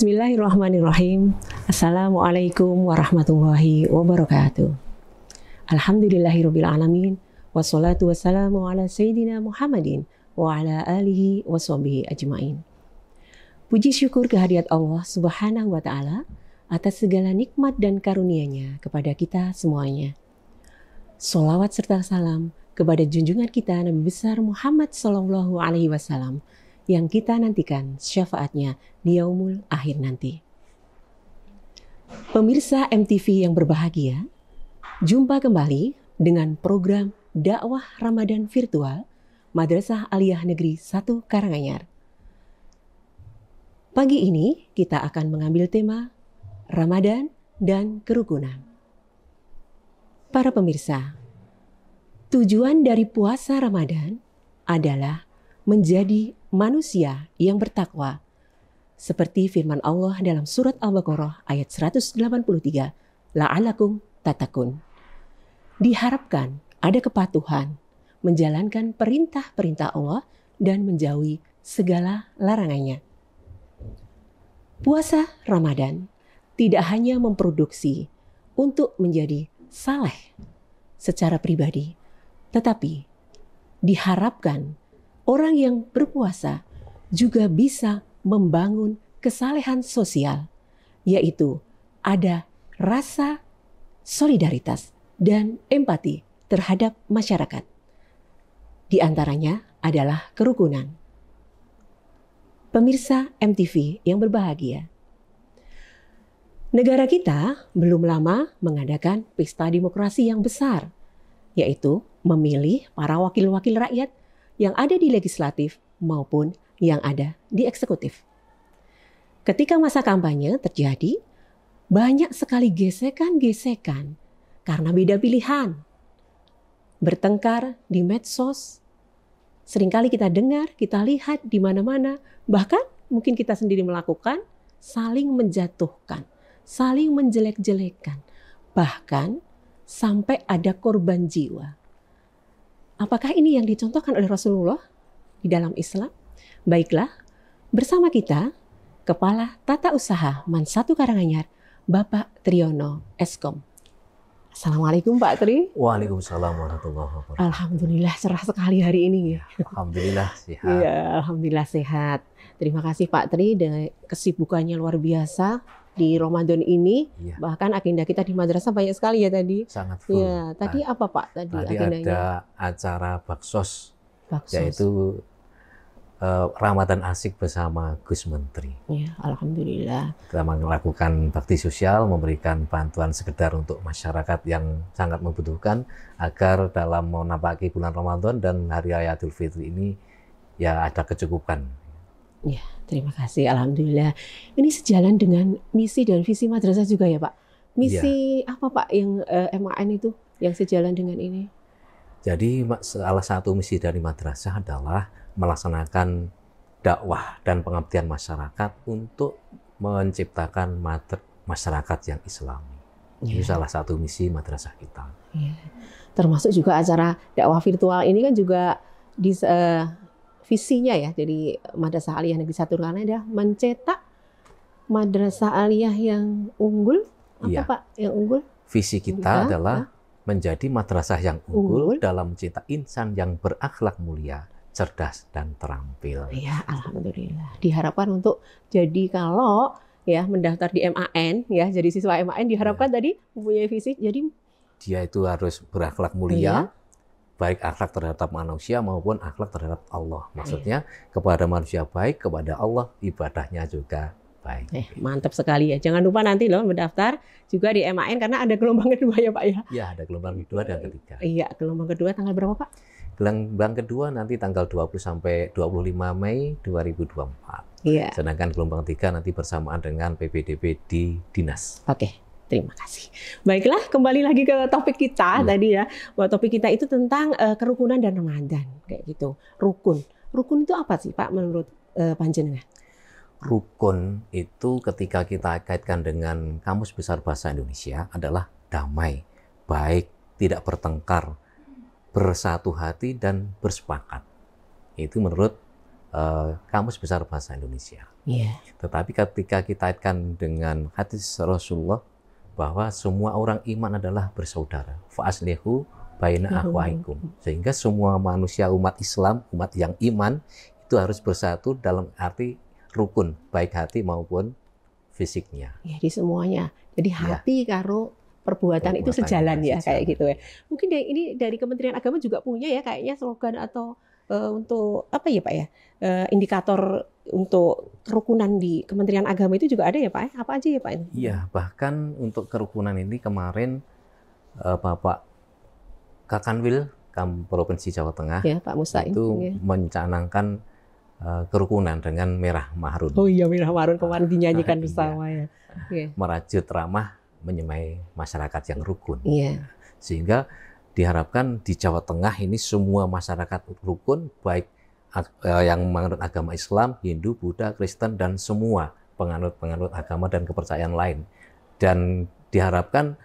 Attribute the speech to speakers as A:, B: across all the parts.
A: Bismillahirrahmanirrahim. Assalamualaikum warahmatullahi wabarakatuh. Alhamdulillahirabbil alamin wassalatu wassalamu ala sayyidina Muhammadin wa ala alihi washabihi ajmain. Puji syukur kehadirat Allah Subhanahu wa taala atas segala nikmat dan karunia-Nya kepada kita semuanya. Sholawat serta salam kepada junjungan kita Nabi besar Muhammad sallallahu alaihi wasallam yang kita nantikan syafaatnya di yaumul akhir nanti. Pemirsa MTV yang berbahagia, jumpa kembali dengan program dakwah Ramadan virtual Madrasah Aliyah Negeri 1 Karanganyar. Pagi ini kita akan mengambil tema Ramadan dan kerukunan. Para pemirsa, tujuan dari puasa Ramadan adalah menjadi manusia yang bertakwa. Seperti firman Allah dalam surat Al-Baqarah ayat 183, la'alakum tatakun. Diharapkan ada kepatuhan, menjalankan perintah-perintah Allah dan menjauhi segala larangannya. Puasa Ramadan tidak hanya memproduksi untuk menjadi saleh secara pribadi, tetapi diharapkan orang yang berpuasa juga bisa membangun kesalehan sosial, yaitu ada rasa solidaritas dan empati terhadap masyarakat. Di antaranya adalah kerukunan. Pemirsa MTV yang berbahagia, negara kita belum lama mengadakan pesta demokrasi yang besar, yaitu memilih para wakil-wakil rakyat yang ada di legislatif maupun yang ada di eksekutif. Ketika masa kampanye terjadi, banyak sekali gesekan-gesekan karena beda pilihan. Bertengkar di medsos, seringkali kita dengar, kita lihat di mana-mana, bahkan mungkin kita sendiri melakukan, saling menjatuhkan, saling menjelek-jelekan, bahkan sampai ada korban jiwa. Apakah ini yang dicontohkan oleh Rasulullah di dalam Islam? Baiklah, bersama kita, Kepala Tata Usaha MAN 1 Karanganyar, Bapak Triyono Eskom. Assalamualaikum Pak Tri.
B: Waalaikumsalam warahmatullahi wabarakatuh.
A: Alhamdulillah cerah sekali hari ini.
B: Alhamdulillah sehat.
A: Iya, alhamdulillah sehat. Terima kasih Pak Tri dengan kesibukannya luar biasa di Ramadan ini. Iya. Bahkan agenda kita di madrasah banyak sekali ya tadi.
B: Sangat full.
A: Ya, tadi apa Pak tadi agendanya?
B: Ada acara baksos. Yaitu Ramadan Asik bersama Gus Menteri.
A: Ya, alhamdulillah.
B: Kita melakukan bakti sosial, memberikan bantuan sekedar untuk masyarakat yang sangat membutuhkan agar dalam menapaki bulan Ramadan dan Hari Raya Idul Fitri ini ya ada kecukupan.
A: Ya, terima kasih. Alhamdulillah. Ini sejalan dengan misi dan visi madrasah juga ya Pak? Misi apa Pak yang MAN itu yang sejalan dengan ini?
B: Jadi salah satu misi dari madrasah adalah melaksanakan dakwah dan pengabdian masyarakat untuk menciptakan masyarakat yang Islami. Itu salah satu misi madrasah kita.
A: Ya. Termasuk juga acara dakwah virtual ini kan juga di visinya ya. Jadi Madrasah Aliyah Negeri 1 Karanganyar adalah mencetak madrasah aliyah yang unggul. Apa Pak yang unggul?
B: Visi kita adalah menjadi madrasah yang unggul dalam mencetak insan yang berakhlak mulia, cerdas dan terampil.
A: Ya, alhamdulillah. Diharapkan untuk jadi kalau ya mendaftar di MAN ya, jadi siswa MAN diharapkan tadi mempunyai visi jadi
B: dia itu harus berakhlak mulia, baik akhlak terhadap manusia maupun akhlak terhadap Allah. Maksudnya kepada manusia baik, kepada Allah ibadahnya juga baik.
A: Mantap sekali ya. Jangan lupa nanti loh mendaftar juga di MAN karena ada gelombang kedua ya Pak ya.
B: Iya, ada gelombang kedua dan ketiga.
A: Iya, gelombang kedua tanggal berapa Pak?
B: Gelombang kedua nanti tanggal 20 sampai 25 Mei 2024.
A: Iya.
B: Sedangkan gelombang 3 nanti bersamaan dengan PPDB di Dinas.
A: Oke, terima kasih. Baiklah, kembali lagi ke topik kita tadi ya. Bahwa topik kita itu tentang kerukunan dan Ramadan kayak gitu. Rukun. Rukun itu apa sih Pak menurut panjenengan?
B: Rukun itu ketika kita kaitkan dengan Kamus Besar Bahasa Indonesia adalah damai, baik, tidak bertengkar, bersatu hati dan bersepakat. Itu menurut Kamus Besar Bahasa Indonesia.
A: Iya.
B: Tetapi ketika kita kaitkan dengan hadis Rasulullah bahwa semua orang iman adalah bersaudara, fa aslihu baina akhwaikum, sehingga semua manusia umat Islam, umat yang iman itu harus bersatu dalam arti rukun, baik hati maupun fisiknya.
A: Ya, di semuanya. Jadi hati karo perbuatan itu sejalan ya, kayak gitu ya. Mungkin ini dari Kementerian Agama juga punya ya kayaknya slogan atau untuk apa ya Pak ya, indikator untuk kerukunan di Kementerian Agama itu juga ada ya Pak? Apa aja ya Pak ini?
B: Iya, bahkan untuk kerukunan ini kemarin Bapak Kakanwil Provinsi Jawa Tengah
A: ya, Pak Musa
B: itu mencanangkan kerukunan dengan Merah Mahrun.
A: Oh iya, Merah Mahrun kemarin dinyanyikan bersama ya.
B: Merajut ramah menyemai masyarakat yang rukun.
A: Iya.
B: Sehingga diharapkan di Jawa Tengah ini semua masyarakat rukun, baik yang menganut agama Islam, Hindu, Buddha, Kristen, dan semua penganut agama dan kepercayaan lain. Dan diharapkan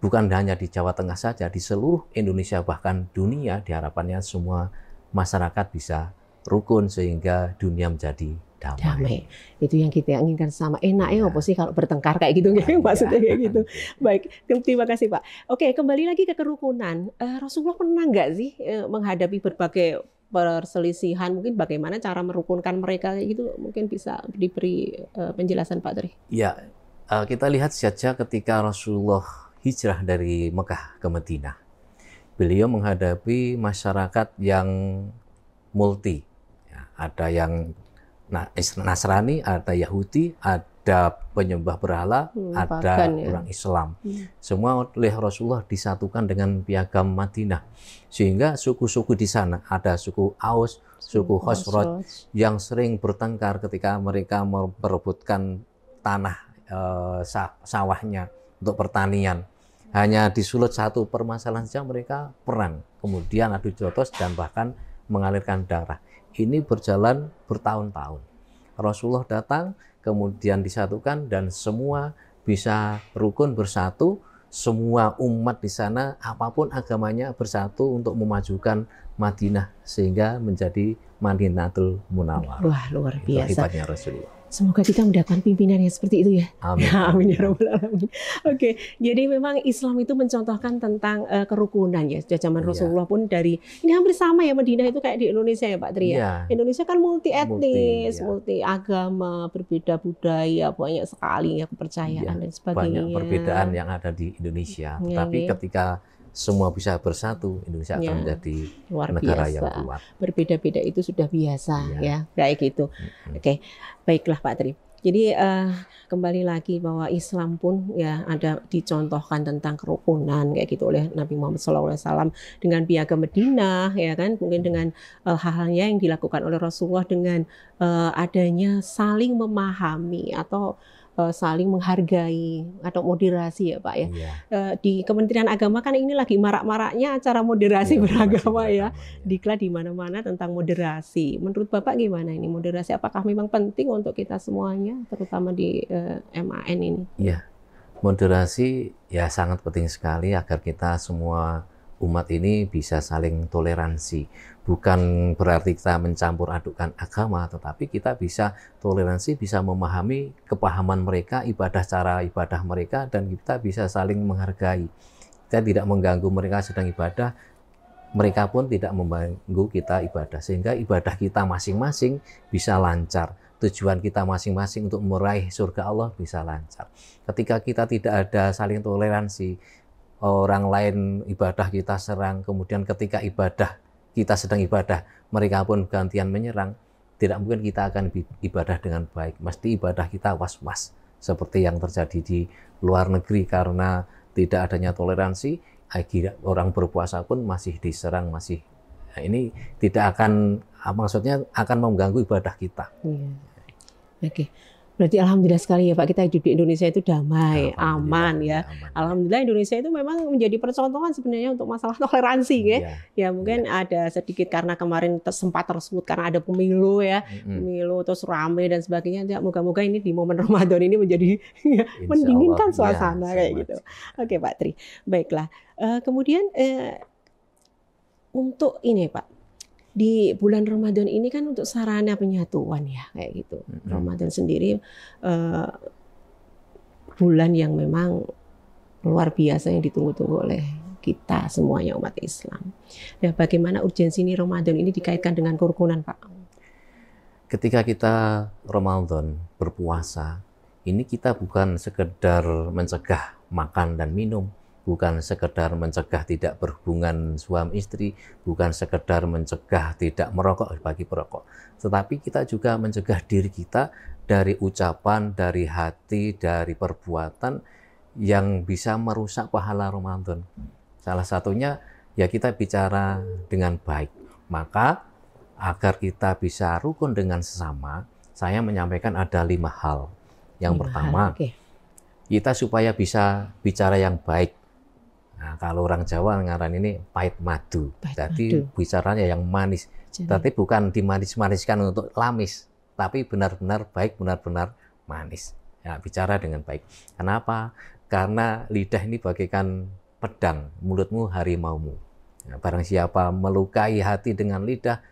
B: bukan hanya di Jawa Tengah saja, di seluruh Indonesia bahkan dunia, diharapkannya semua masyarakat bisa rukun sehingga dunia menjadi damai.
A: Itu yang kita inginkan sama. Enak ya apa sih kalau bertengkar kayak gitu, maksudnya kayak gitu. Baik, terima kasih Pak. Oke, kembali lagi ke kerukunan. Rasulullah pernah nggak sih menghadapi berbagai perselisihan, mungkin bagaimana cara merukunkan mereka kayak gitu? Mungkin bisa diberi penjelasan Pak Tri.
B: Ya, kita lihat saja ketika Rasulullah hijrah dari Mekah ke Madinah. Beliau menghadapi masyarakat yang multi. Ada yang Nasrani, ada Yahudi, ada penyembah berhala, ada orang Islam. Semua oleh Rasulullah disatukan dengan piagam Madinah. Sehingga suku-suku di sana, ada suku Aus, suku Khosroj yang sering bertengkar ketika mereka memperebutkan tanah sawahnya untuk pertanian. Hanya disulut satu permasalahan saja mereka perang, kemudian adu jotos dan bahkan mengalirkan darah. Ini berjalan bertahun-tahun. Rasulullah datang, kemudian disatukan dan semua bisa rukun bersatu. Semua umat di sana, apapun agamanya, bersatu untuk memajukan Madinah sehingga menjadi Madinatul Munawwarah.
A: Wah, luar biasa.
B: Itu hebatnya Rasulullah.
A: Semoga kita mendapatkan pimpinan yang seperti itu ya.
B: Amin.
A: Amin ya rabbal alamin. Oke, jadi memang Islam itu mencontohkan tentang kerukunan ya. Sejak zaman Rasulullah pun dari ini hampir sama ya, Madinah itu kayak di Indonesia ya Pak Tri ya. Indonesia kan multi etnis, multi agama, berbeda budaya, banyak sekali ya kepercayaan dan sebagainya.
B: Banyak perbedaan yang ada di Indonesia. Tapi ketika semua bisa bersatu, Indonesia akan menjadi negara yang kuat.
A: Berbeda-beda itu sudah biasa ya, kayak gitu. Oke, baiklah Pak Tri. Jadi kembali lagi bahwa Islam pun ya ada dicontohkan tentang kerukunan kayak gitu oleh Nabi Muhammad SAW dengan piagam Madinah ya kan, mungkin dengan hal-halnya yang dilakukan oleh Rasulullah dengan adanya saling memahami atau saling menghargai atau moderasi ya Pak ya. Di Kementerian Agama kan ini lagi marak-maraknya acara moderasi beragama ya. Diklat di mana-mana tentang moderasi. Menurut Bapak gimana ini moderasi? Apakah memang penting untuk kita semuanya, terutama di MAN ini?
B: Iya, moderasi ya sangat penting sekali agar kita semua umat ini bisa saling toleransi. Bukan berarti kita mencampur adukkan agama, tetapi kita bisa toleransi, bisa memahami kepahaman mereka, cara ibadah mereka, dan kita bisa saling menghargai. Kita tidak mengganggu mereka sedang ibadah, mereka pun tidak mengganggu kita ibadah, sehingga ibadah kita masing-masing bisa lancar. Tujuan kita masing-masing untuk meraih surga Allah bisa lancar. Ketika kita tidak ada saling toleransi, orang lain ibadah kita serang, kemudian ketika kita sedang ibadah, mereka pun gantian menyerang, tidak mungkin kita akan ibadah dengan baik. Mesti ibadah kita was-was, seperti yang terjadi di luar negeri karena tidak adanya toleransi, orang berpuasa pun masih diserang, ini tidak akan, maksudnya akan mengganggu ibadah kita.
A: Oke. Berarti alhamdulillah sekali ya Pak, kita hidup di Indonesia itu damai, aman ya. Alhamdulillah Indonesia itu memang menjadi percontohan sebenarnya untuk masalah toleransi ya. Ya mungkin ada sedikit karena kemarin sempat tersebut karena ada pemilu ya, pemilu terus ramai dan sebagainya. Ya, moga-moga ini di momen Ramadan ini menjadi mendinginkan suasana kayak gitu. Oke Pak Tri, baiklah. Kemudian untuk ini Pak, di bulan Ramadan ini kan untuk sarana penyatuan ya kayak gitu. Ramadan sendiri bulan yang memang luar biasa yang ditunggu-tunggu oleh kita semuanya umat Islam. Nah, bagaimana urgensi ini Ramadan ini dikaitkan dengan kerukunan, Pak?
B: Ketika kita Ramadan berpuasa, ini kita bukan sekedar mencegah makan dan minum, bukan sekedar mencegah tidak berhubungan suami istri, bukan sekedar mencegah tidak merokok bagi perokok, tetapi kita juga mencegah diri kita dari ucapan, dari hati, dari perbuatan yang bisa merusak pahala Ramadan. Salah satunya ya kita bicara dengan baik. Maka agar kita bisa rukun dengan sesama, saya menyampaikan ada 5 hal. Yang pertama, kita supaya bisa bicara yang baik. Nah, kalau orang Jawa ngaran ini pahit madu. Jadi bicaranya yang manis. Tapi bukan dimanis-maniskan untuk lamis, tapi benar-benar baik, benar-benar manis. Ya, bicara dengan baik. Kenapa? Karena lidah ini bagaikan pedang, mulutmu harimaumu. Nah, barang siapa melukai hati dengan lidah,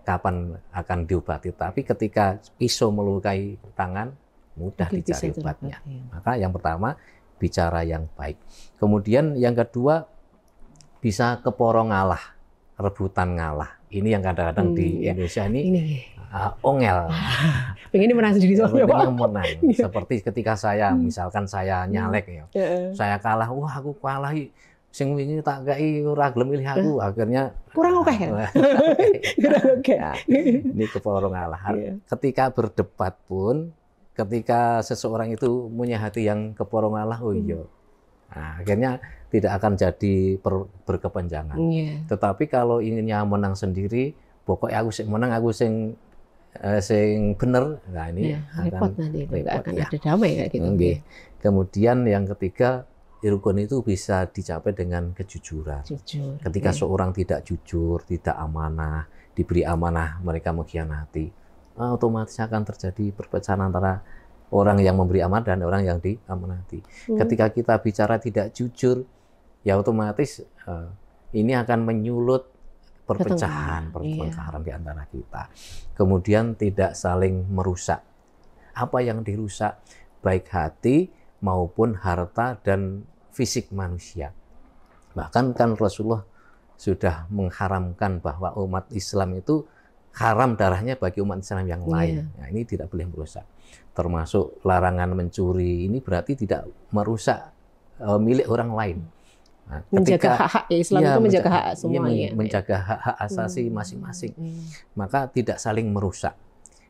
B: kapan akan diobati? Tapi ketika pisau melukai tangan, mudah dicari obatnya. Maka yang pertama, bicara yang baik. Kemudian yang kedua, bisa keporong ngalah, rebutan ngalah. Ini yang kadang-kadang di Indonesia ini ongel.
A: Pengen menang sendiri soalnya, Pak.
B: Menang. Seperti ketika saya, misalkan saya nyalek ya, saya kalah, wah aku kalah, sing wingi tak kei ora gelem milih aku, akhirnya
A: kurang oke. Kurang oke.
B: Nah, ini keporong ngalah. Ketika berdebat pun, ketika seseorang itu punya hati yang keporong ngalah, oh iya, nah, akhirnya tidak akan jadi berkepanjangan. Tetapi kalau inginnya menang sendiri, pokoknya aku sing menang, aku sing bener, nah ini
A: repot nanti itu nggak akan ada damai kayak gitu.
B: Kemudian yang ketiga, rukun itu bisa dicapai dengan kejujuran. Ketika seorang tidak jujur, tidak amanah, diberi amanah mereka mengkhianati, otomatis akan terjadi perpecahan antara orang yang memberi amanah dan orang yang diamanati. Ketika kita bicara tidak jujur, ya otomatis ini akan menyulut perpecahan, pertengkaran di antara kita. Kemudian tidak saling merusak. Apa yang dirusak? Baik hati maupun harta dan fisik manusia. Bahkan kan Rasulullah sudah mengharamkan bahwa umat Islam itu haram darahnya bagi umat Islam yang lain. Nah, ini tidak boleh merusak. Termasuk larangan mencuri, ini berarti tidak merusak milik orang lain. Nah,
A: menjaga hak Islam itu menjaga hak semuanya.
B: Menjaga hak asasi masing-masing. Maka tidak saling merusak.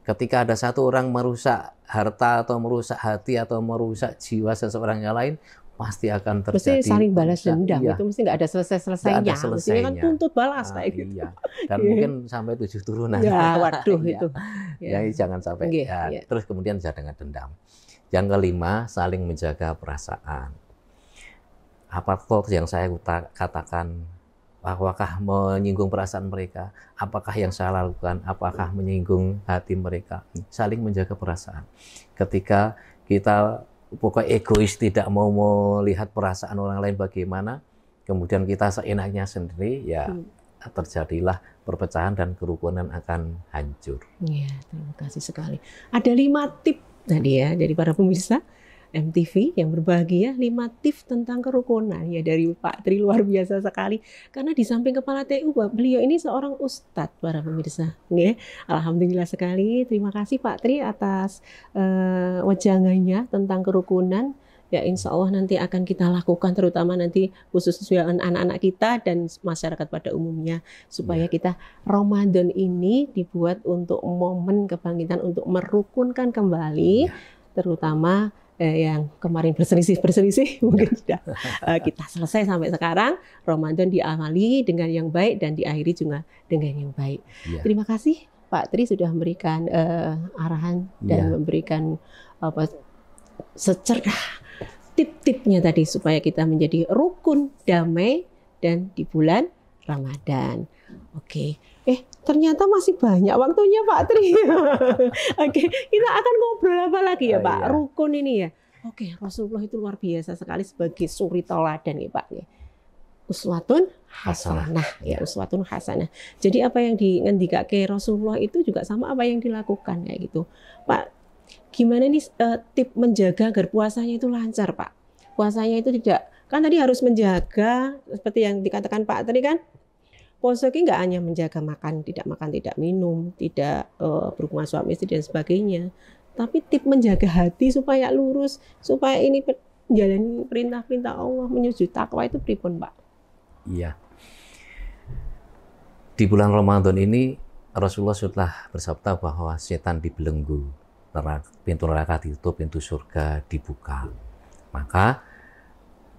B: Ketika ada satu orang merusak harta atau merusak hati atau merusak jiwa seseorang yang lain, pasti akan terjadi. Mesti
A: saling balas dendam. Itu mesti nggak ada selesai-selesainya. Mestinya kan tuntut balas kayak gitu.
B: Dan mungkin sampai 7 turunan.
A: Ya, waduh itu.
B: Ya, jangan sampai. Terus kemudian jangan dendam. Yang kelima, saling menjaga perasaan. Apa yang saya katakan, apakah menyinggung perasaan mereka, apakah yang saya lakukan, apakah menyinggung hati mereka, saling menjaga perasaan. Ketika kita pokoknya egois, tidak mau melihat perasaan orang lain bagaimana, kemudian kita seenaknya sendiri, ya terjadilah perpecahan dan kerukunan akan hancur.
A: Iya, terima kasih sekali. Ada 5 tip tadi ya dari para pemirsa MTV yang berbahagia, 5 tips tentang kerukunan ya dari Pak Tri, luar biasa sekali. Karena di samping kepala TU, beliau ini seorang ustadz, para pemirsa. Alhamdulillah sekali. Terima kasih Pak Tri atas wejangannya tentang kerukunan. Ya, insya Allah nanti akan kita lakukan, terutama nanti khusus anak-anak kita dan masyarakat pada umumnya, supaya kita Ramadan ini dibuat untuk momen kebangkitan, untuk merukunkan kembali, terutama yang kemarin berselisih mungkin sudah kita selesai sampai sekarang. Ramadan diawali dengan yang baik dan diakhiri juga dengan yang baik. Terima kasih Pak Tri sudah memberikan arahan dan memberikan secerah tip-tipnya tadi supaya kita menjadi rukun, damai dan di bulan Ramadan. Oke. Ternyata masih banyak waktunya Pak Tri. Oke, kita akan ngobrol apa lagi ya Pak? Rukun ini ya. Oke, Rasulullah itu luar biasa sekali sebagai suri teladan ya Pak. uswatun
B: Hasanah.
A: hasanah, ya uswatun hasanah. Jadi apa yang ngendikake Rasulullah itu juga sama apa yang dilakukan kayak gitu. Pak, gimana nih tip menjaga agar puasanya itu lancar, Pak? Puasanya itu tidak, kan tadi harus menjaga seperti yang dikatakan Pak tadi kan. Puasa ini nggak hanya menjaga makan, tidak minum, tidak berhubungan suami istri dan sebagainya. Tapi tip menjaga hati supaya lurus, supaya ini menjalani perintah-perintah Allah, menuju takwa itu pripun, Pak?
B: Iya. Di bulan Ramadan ini Rasulullah sudah bersabda bahwa setan dibelenggu, pintu neraka ditutup, pintu surga dibuka. Maka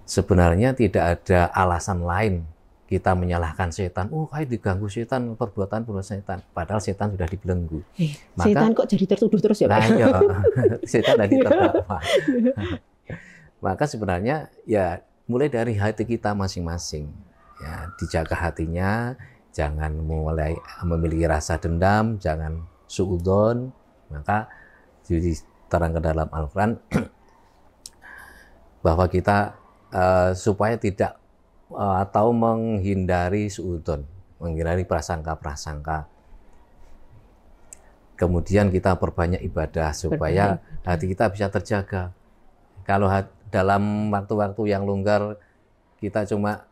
B: sebenarnya tidak ada alasan lain kita menyalahkan setan. Oh, kayak diganggu setan, perbuatan setan. Padahal setan sudah dibelenggu.
A: Setan kok jadi tertuduh terus ya, Pak?
B: Nah, iya, setan tadi terdakwa. Maka sebenarnya ya mulai dari hati kita masing-masing. Ya, dijaga hatinya, jangan mulai memiliki rasa dendam, jangan suudzon. Maka diterangkan dalam Al-Quran bahwa kita supaya tidak atau menghindari suudzon, menghindari prasangka-prasangka. Kemudian kita perbanyak ibadah supaya hati kita bisa terjaga. Kalau dalam waktu-waktu yang longgar kita cuma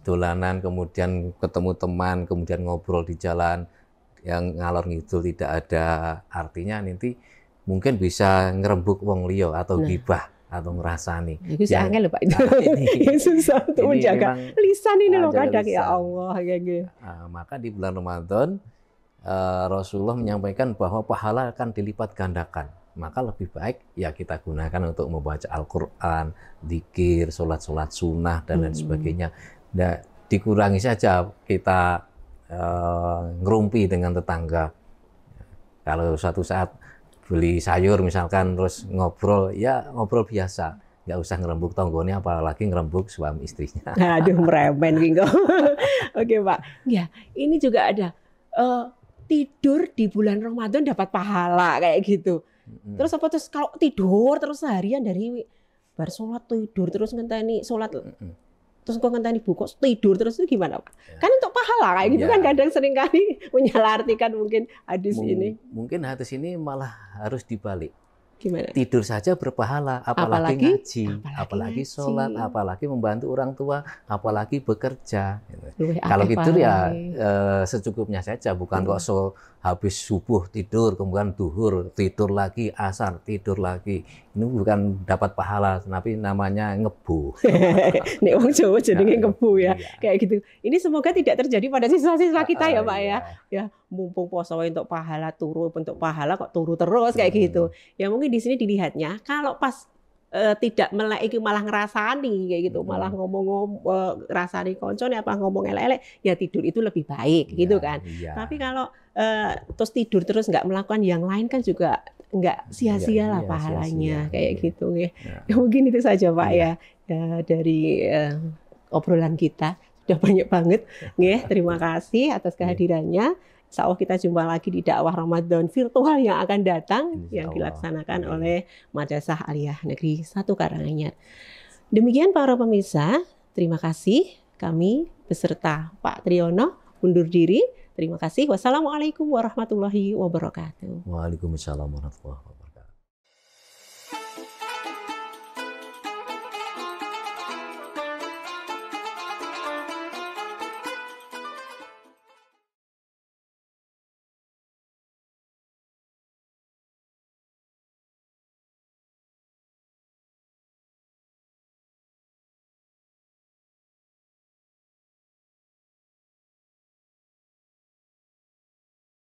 B: dolanan, kemudian ketemu teman, kemudian ngobrol di jalan yang ngalor ngidul tidak ada artinya, nanti mungkin bisa ngerembuk wong liya atau gibah atau ngerasani.
A: Itu angel lho Pak itu. Yang susah untuk menjaga lisan ini loh kadang ya Allah gitu.
B: Maka di bulan Ramadan Rasulullah menyampaikan bahwa pahala akan dilipat gandakan. Maka lebih baik ya kita gunakan untuk membaca Al-Quran, zikir, sholat-sholat sunnah dan lain sebagainya. Nah, dikurangi saja kita ngerumpi dengan tetangga. Kalau suatu saat beli sayur misalkan terus ngobrol, ya ngobrol biasa, nggak usah ngerembuk tonggone, apalagi ngerembuk suami istrinya.
A: Aduh, meremen gitu. Oke Pak, ya ini juga ada tidur di bulan Ramadan dapat pahala kayak gitu. Terus apa terus kalau tidur terus seharian dari bar sholat tidur terus ngenteni sholat terus kok ngenteni buku tidur terus itu gimana Pak? Kan untuk pahala kayak gitu kan kadang sering kali menyalahartikan mungkin hadis ini.
B: Mungkin hadis ini malah harus dibalik.
A: Gimana?
B: Tidur saja berpahala, apalagi ngaji, apalagi sholat, apalagi membantu orang tua, apalagi bekerja. Kalau tidur ya secukupnya saja, bukan kok habis subuh tidur, kemudian duhur tidur lagi, asar tidur lagi. Ini bukan dapat pahala, tapi namanya ngebu.
A: Nek wong Jawa jenenge ngebu ya, kayak gitu. Ini semoga tidak terjadi pada siswa-siswa kita ya Pak ya. Ya mumpung poso untuk pahala turu, untuk pahala kok turu terus kayak gitu. Ya mungkin di sini dilihatnya kalau pas tidak melek iki malah ngerasani kayak gitu, malah ngomong ngrasani koncone apa ngomong elek-elek, ya tidur itu lebih baik gitu kan. Tapi kalau terus tidur terus nggak melakukan yang lain kan juga nggak sia-sia lah pahalanya kayak gitu ya. Ya mungkin itu saja Pak ya dari obrolan kita sudah banyak banget nggih. Terima kasih atas kehadirannya. Insya Allah kita jumpa lagi di dakwah Ramadan virtual yang akan datang yang dilaksanakan oleh Madrasah Aliyah Negeri 1 Karanganyar. Demikian para pemirsa, terima kasih. Kami beserta Pak Triyono undur diri. Terima kasih. Wassalamualaikum warahmatullahi wabarakatuh.
B: Waalaikumsalam warahmatullahi wabarakatuh.